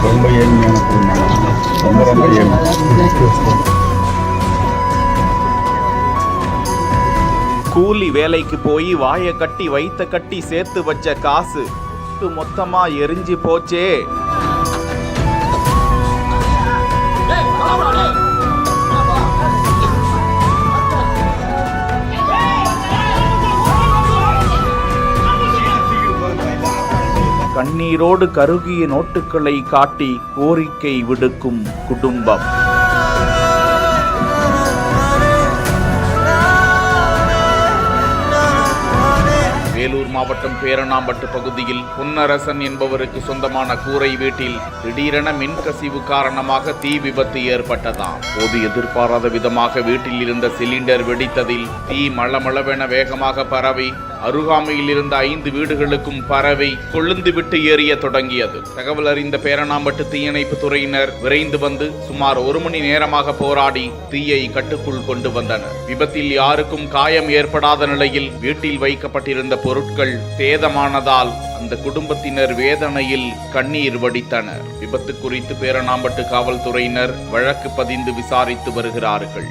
ரொம்ப ஏழ்மையான குடும்பம், ரொம்ப ஏழ்மை. கூலி வேலைக்கு போய் வாயை கட்டி வைத்த கட்டி சேர்த்து வச்ச காசு மொத்தமா எரிஞ்சு போச்சே. கண்ணீரோடு கருகிய நோட்டுகளை காட்டி கோரிக்கை விடுக்கும் குடும்பம். வேலூர் மாவட்டம் பேரணாம்பட்டு பகுதியில் பொன்னரசன் என்பவருக்கு சொந்தமான கூரை வீட்டில் திடீரென மின்கசிவு காரணமாக தீ விபத்து ஏற்பட்டதாம். போது எதிர்பாராத விதமாக வீட்டில் இருந்த சிலிண்டர் வெடித்ததில் தீ மளமளவென வேகமாக பரவி அருகாமையில் இருந்த 5 வீடுகளுக்கும் பரவி கொழுந்துவிட்டு எரிய தொடங்கியது. தகவல் அறிந்த பேரணாம்பட்டு தீயணைப்பு துறையினர் விரைந்து வந்து சுமார் 1 மணி நேரமாக போராடி தீயை கட்டுக்குள் கொண்டு வந்தனர். விபத்தில் யாருக்கும் காயம் ஏற்படாத நிலையில் வீட்டில் வைக்கப்பட்டிருந்த பொருட்கள் சேதமானதால் அந்த குடும்பத்தினர் வேதனையில் கண்ணீர் வடித்தனர். விபத்து குறித்து பேரணாம்பட்டு காவல்துறையினர் வழக்கு பதிந்து விசாரித்து வருகிறார்கள்.